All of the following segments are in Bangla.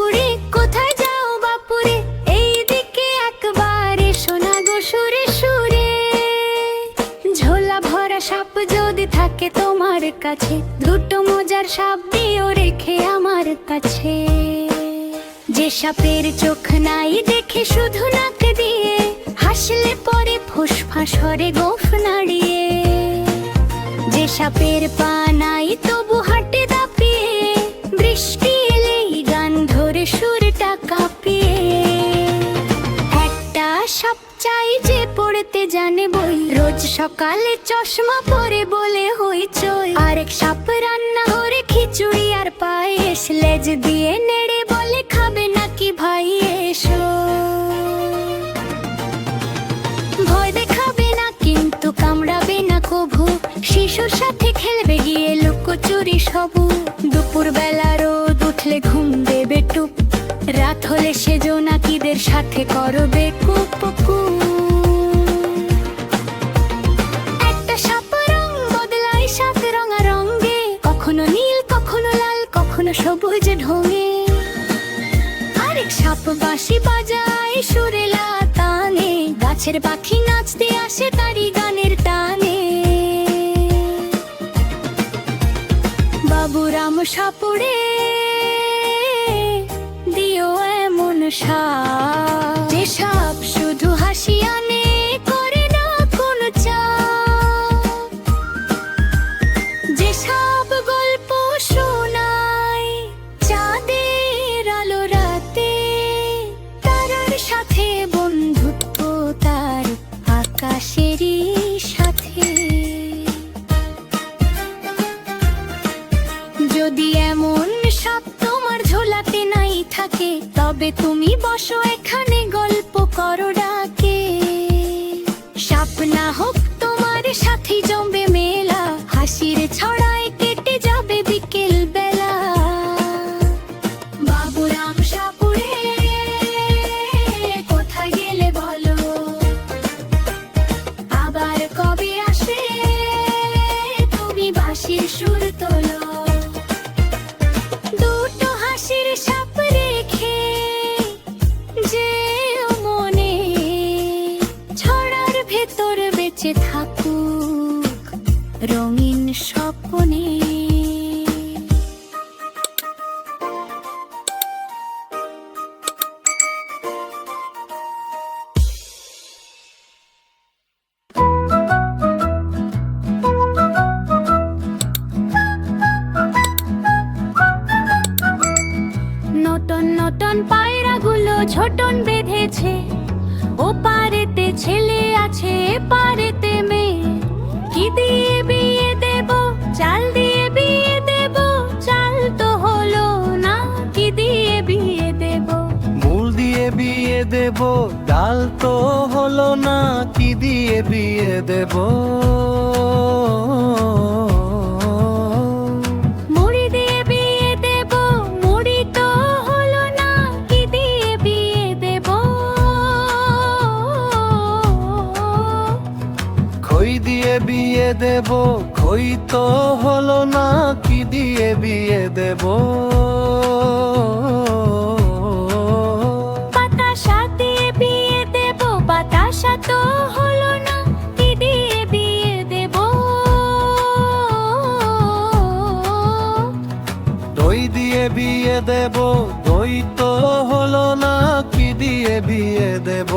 সাপুরে কোথায় যাও বাপুরে, এইদিকে একবার এসো না গো সুরে সুরে। ঝোলা ভরা সাপ যদি থাকে তোমার কাছে, দুটো মজার সাপ দিও রেখে আমার কাছে। যে সাপের চোখ নাই দেখে শুধু নাক দিয়ে, হাসলে পরে ফুসফাস হরে গোফ নাড়িয়ে। যে সাপের পা নাই তবু হাঁটে দাপিয়ে, বৃষ্টি এলেই গান ধরে সুরটা কাঁপিয়ে। একটা সাপ চাই যে পড়তে জানে বই, রোজ সকালে চশমা পরে বলে হইচই। আরেক সাপ রান্না করে খিচুড়ি আর পায়েস, লেজ দিয়ে নেড়ে বলে খাবে নাকি ভাই এসো। ভয় দেখাবে না কিন্তু কামড়াবে না কভু, শিশুর সাথে খেলবে গিয়ে লুকোচুরি সবু। দুপুর বেলা রোদ উঠলে ঘুম দেবে টুপ, রাত হলে সে জোনাকিদের সাথে করবে কুপকু। একটা সাপ রং বদলায় সাত রঙা রঙে, কখনো নীল কখনো লাল কখনো সবুজ ঢঙে। আরেক সাপ বাঁশি বাজায় সুরেলা তানে, গাছের পাখি নাচতে আসে তারি গানের টানে। বাবুরাম সাপুরে দিও এমন সাপ, যে সাপ শুধু হাসি আনে করে না কোনো চাপ। যে সাপ গল্প শোনায় চাঁদের আলো রাতে, তারার সাথে বন্ধুত্ব তার আকাশেরই সাথে। যদি এমন সাপ তোমার ঝোলাতে নাই থাকে, তবে তুমি বসো এখানে গল্প করো ডাকে। সাপ না হোক তোমার সাথে জমবে মেলা, হাসির ছড়ায় কেটে যাবে বিকেল বেলা। বাবুরাম সাপুরে কোথায় গেলে বলো, আবার কবে আসে তুমি বাঁশির সুর তোলো। দুটো হাসির সাপ রেখে যেও মনে, ছড়ার ভেতর বেঁচে থাকুক রঙিন স্বপ্নে। নতুন নতুন পায়রাগুলো ঝোটন বেঁধেছে, ও পারেতে ছেলে আছে পারেতে মেয়ে। কি দিয়ে বিয়ে দেব, চাল দিয়ে বিয়ে দেব, চাল তো হলো না, কি দিয়ে বিয়ে দেব। মূল দিয়ে বিয়ে দেব, ডাল তো হলো না, কি দিয়ে বিয়ে দেব। মুড়ি দিয়ে বিয়ে দেব, মুড়ি তো হলো না, কি দিয়ে বিয়ে দেব। খই দিয়ে বিয়ে দেব, খই তো হলো না, কি দিয়ে বিয়ে দেব। বাতাসা দিয়ে বিয়ে দেব, বাতাসা তো হলো না, কি দিয়ে বিয়ে দেব। দই দিয়ে বিয়ে দেব, দই তো হলো না, কি দিয়ে বিয়ে দেব।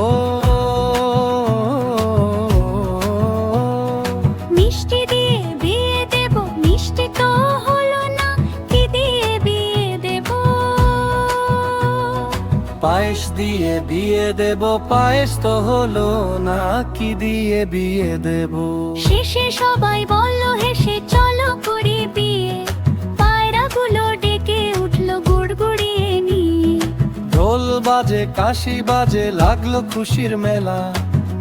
মিষ্টি দিয়ে বিয়ে দেব, মিষ্টি তো হলো না, কি দিয়ে বিয়ে দেব। পায়েস দিয়ে বিয়ে দেব, পায়েস তো হলো না, কি দিয়ে বিয়ে দেব। শেষে সবাই বলল হেসে চলো করি বিয়ে, পায়রাগুলো ডেকে উঠলো গুড়গুড়িয়ে নিয়ে। ঢোল বাজে কাশি বাজে লাগলো খুশির মেলা,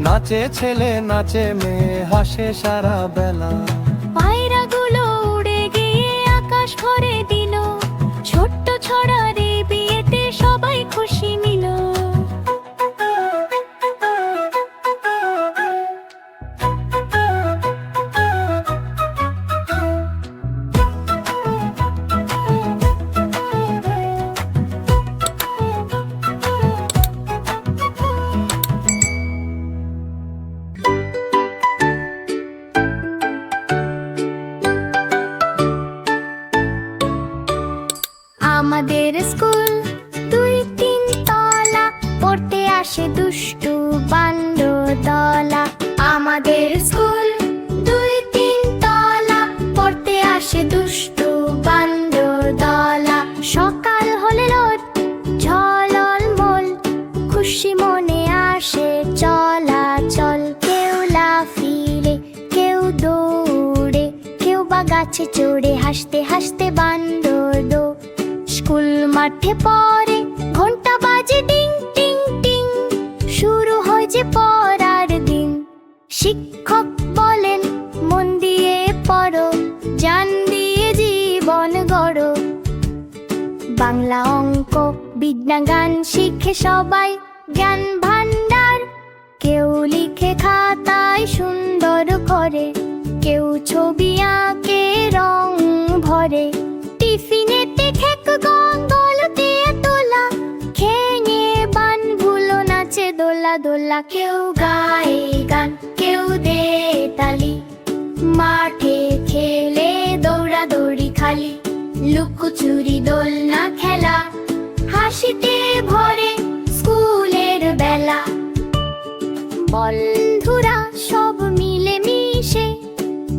নাচে ছেলে নাচে মেয়ে হাসে সারা বেলা। পায়রাগুলো উড়ে গিয়ে আকাশ ভরে দিল, ছোট্ট ছড়ার এই বিয়েতে সবাই খুশি নিল। হাসতে হাসতে বান্দর দো স্কুল মাঠে পড়ে ঘন্টা বাজে টিং টিং টিং শুরু হয় যে পড়ার দিন শিক্ষক বলেন মন দিয়ে পড়ো জান দিয়ে জীবন গড়ো বাংলা অঙ্ক বিজ্ঞান গান শিখে সবাই জ্ঞান ভান্ডার কেউ লিখে খাতায় সুন্দর করে কেউ ছবি আঁকে রং ভরে টিফিনেতে খেক গলতে তোলা খেয়ে বান ভুলো নাচে দোলা দোলা কেউ গায়ে গান কেউ দে তালি মাঠে খেলে দৌড়াদৌড়ি খালি লুকোচুরি দোলনা খেলা হাসিতে ভরে স্কুলের বেলা বন্ধুরা সব মিলে মিশে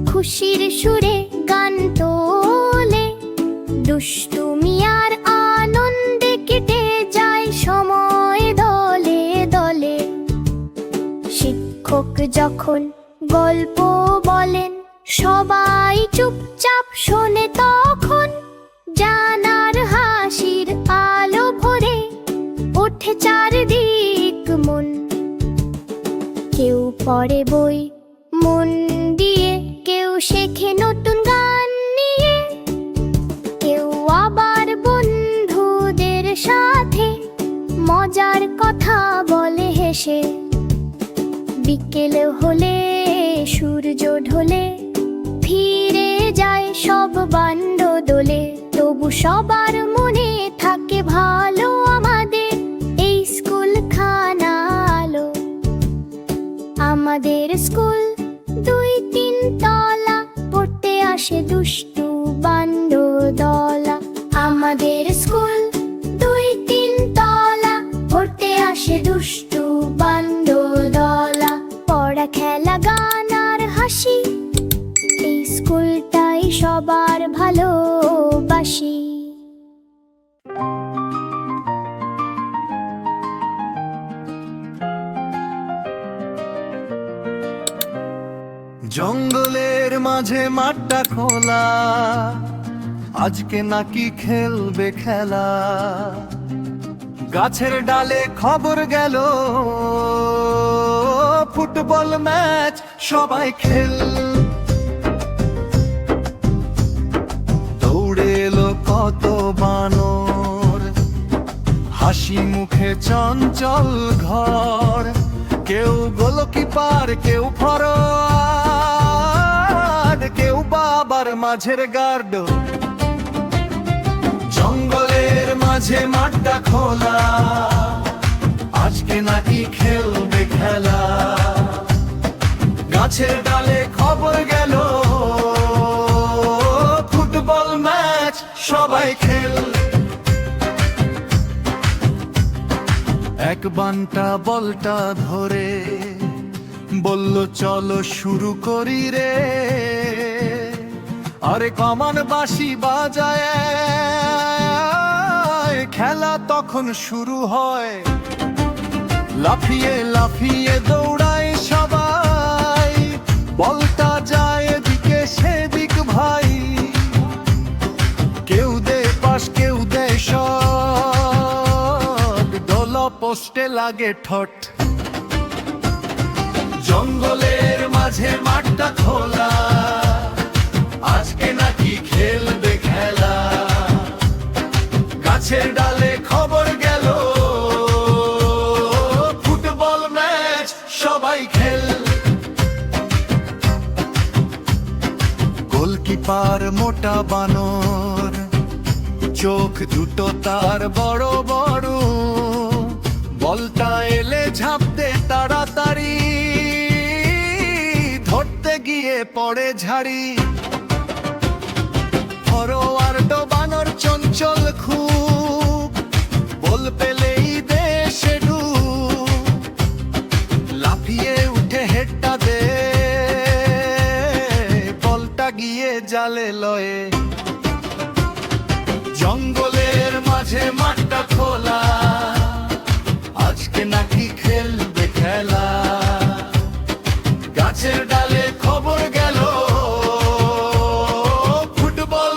খুশির সুরে গান তোলে দুষ্টুমি আর আনন্দে কেটে যায় সময় দলে দলে শিক্ষক যখন গল্প বলেন সবাই চুপচাপ শোনে তখন জানার হাসির আলো ভরে ওঠে চারদিক মন কেউ পড়ে বই মন দিয়ে কেউ শেখে নতুন গান নিয়ে কেউ আবার বন্ধুদের সাথে মজার কথা বলে হেসে বিকেল হলে সূর্য ঢলে ফিরে যায় সব বান্ড দোলে তবু সবার মনে থাকে ভালো আমাদের এই স্কুল খানা আলো আমাদের স্কুল 2-3 তলা পড়তে আসে দুষ্টু বান্ড দলা আমাদের স্কুল 2-3 তলা পড়তে আসে দুষ্টু বান্ড দলা পড়া খেলা গান আর হাসি এই স্কুলটাই সবার ভালোবাসি জঙ্গলের মাঝে মাঠটা খোলা আজকে নাকি খেলবে খেলা গাছের ডালে খবর গেল ফুটবল ম্যাচ সবাই খেল দৌড়ে এলো কত বানর হাসি মুখে চঞ্চল ঘর কেউ গোলকিপার কেউ ফরোয়ার্ড কেউ বাবার মাঝের গার্ড জঙ্গলের মাঝে মাঠটা খোলা আজকে নাকি খেলবে খেলা গাছের ডালে খবর গেল ফুটবল ম্যাচ সবাই খেল এক বান্টা বলটা ধরে বলল চলো শুরু করি রে আরে কমান বাঁশি বাজায় খেলা তখন শুরু হয় লাফিয়ে লাফিয়ে দৌড়ায় সবাই বলটা যায় এদিকে সেদিক ভাই কেউ দে পাশ কেউ দে শট দোলা পোস্টে লাগে ঠট জঙ্গলের মাঝে মাঠটা খোলা আজকে নাকি খেলবে খেলা গাছের ডালে খবর গেল ফুটবল ম্যাচ সবাই খেল গোলকিপার মোটা বানর চোখ দুটো তার বড় বড় বলটা এলে ঝাঁপতে তাড়াতাড়ি ধরতে গিয়ে পড়ে ঝাড়ি ফরোয়ার্ড বানর চঞ্চল খুব বল পেলেই দেশে ডুব লাফিয়ে উঠে হেডটা দে বলটা গিয়ে জালে লয়ে জঙ্গলের মাঝে মাঠটা খোলা আজকে নাকি খেলবে খেলা গাছের ডালে খবর গেল ফুটবল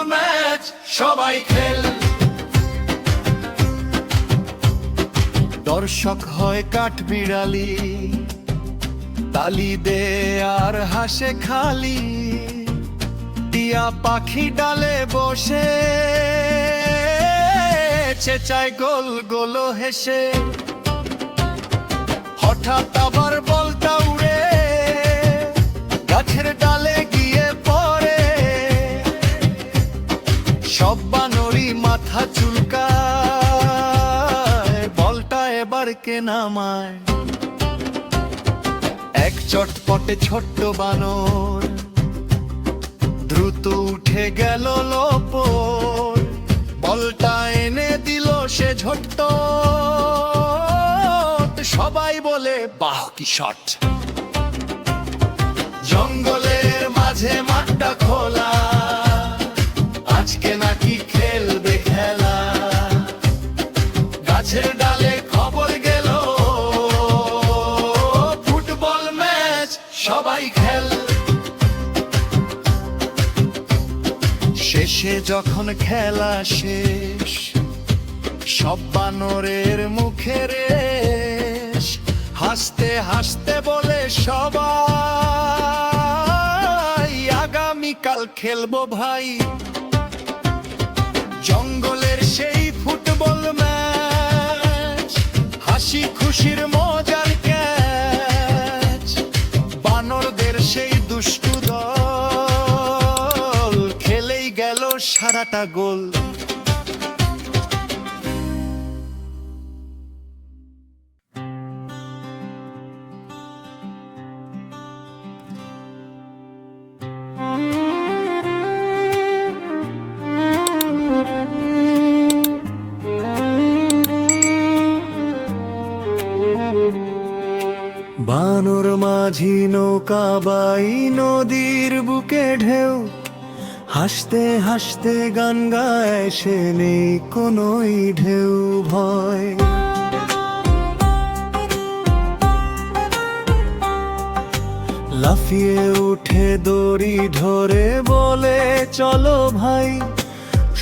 দর্শক হয় কাঠবিড়ালি, তালি দে আর হাসে খালি। টিয়া পাখি ডালে বসে চেঁচায় গোল গোল হেসে। হঠাৎ আবার বলটা উড়ে গাছের ডালে গিয়ে পড়ে। সব বানরই মাথা চুলকায়, বলটা এবার কে নামায়। এক চটপটে ছোট্ট বানর দ্রুত উঠে গেল লোপর। বলটা এনে দিল সে ঝট্ট, সবাই বলে বাহ কি শট। জঙ্গলের মাঝে মাঠটা খোলা, আজকে নাকি খেলবে খেলা। গাছের ডালে খবর গেল, ফুটবল ম্যাচ সবাই খেল। শেষে যখন খেলা শেষ, সব বানরের মুখে রেশ। হাসতে হাসতে বলে সবাই, আগামীকাল খেলবো ভাই। জঙ্গলের সেই ফুটবল ম্যাচ, হাসি খুশির মজার ক্যাচ। বানরদের সেই দুষ্টু দল খেলেই গেল সারাটা গোল। বানর মাঝি নৌকা বাই নদীর বুকে ঢেউ। হাসতে হাসতে গান গায়, সে নেই কোনোই ঢেউ ভয়। লাফিয়ে উঠে দড়ি ধরে বলে চলো ভাই,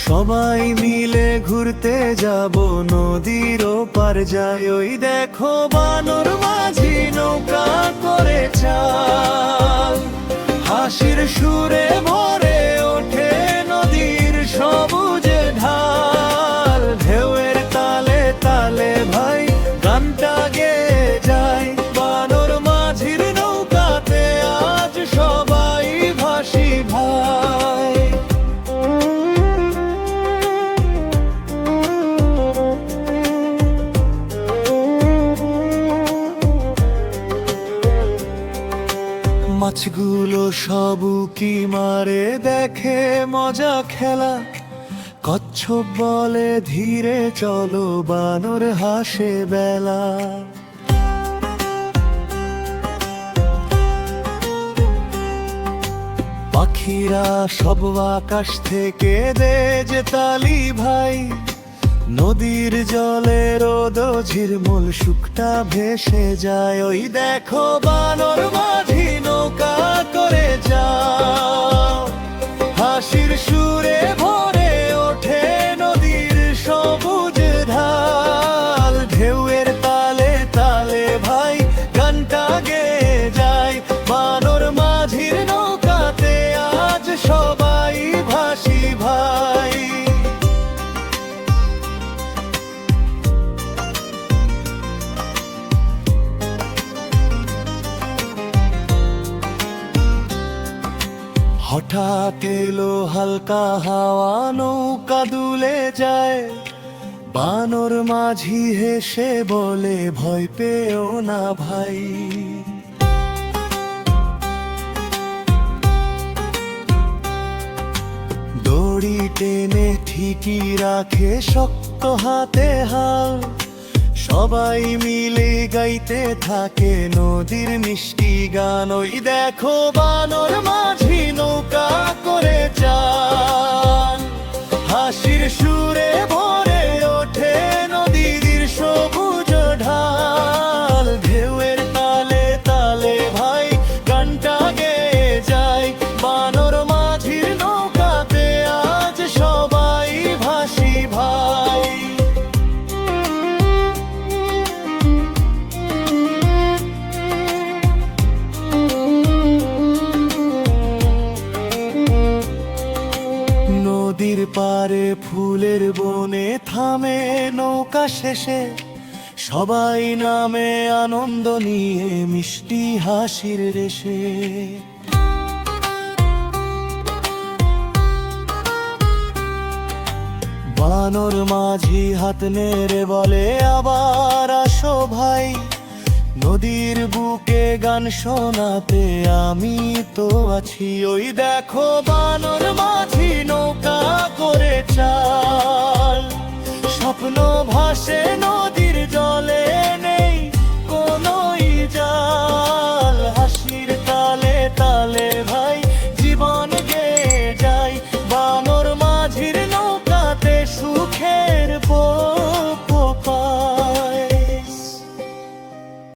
সবাই মিলে ঘুরতে যাব নদীর ওপার যাই। ওই দেখো বানর মাঝি নৌকা করে চাল, হাসির সুরে ভরে ওঠে নদীর সবুজ ঢাল। ঢেউয়ের তালে তালে ভাই গানটা গেয়ে যায়, বানর মাঝির নৌকাতে আজ সবাই ভাসি ভাই। মাছগুলো সব উকি মারে দেখে মজা খেলা। কচ্ছপ বলে ধীরে চলো, বানর হাসে বেলা। পাখিরা সব আকাশ থেকে দে যে তালি ভাই। নদীর জলে রোদ ঝিরমুল শুকটা ভেসে যায়। ওই দেখো বানর মাঝি নৌকা করে যাও, হাসির সুরে ভরে ওঠে নদীর সবুজ ঢাল। ঢেউয়ের তালে তালে ভাই গানটা গেয়ে যায়, বানর মাঝির নৌকাতে আজ সবাই ভাসি ভাই। হঠাৎ এলো হালকা হাওয়া, নৌকা দুলে যায়। বানর মাঝি হেসে বলে ভয় পেও না ভাই। দড়ি টেনে ঠিকই রাখে শক্ত হাতে হাল। সবাই মিলে গাইতে থাকে নদীর মিষ্টি গান। ওই দেখো বানর মাঝি নৌকা করে চাল, হাসির সুরে ভরে ওঠে নদীর সবুজ ঢাল। ঢেউয়ের তালে তালে ভাই গানটা গেয়ে যায়, বানর মাঝির নৌকাতে আজ সবাই ভাসি ভাই। শেষে সবাই নামে আনন্দ নিয়ে মিষ্টি হাসির রেশে। বানর মাঝি হাত নেড়ে বলে আবার আসো ভাই, নদীর বুকে গান শোনাতে আমি তো আছি। ওই দেখো বানর মাঝি নৌকা করে চাল, স্বপ্ন ভাসে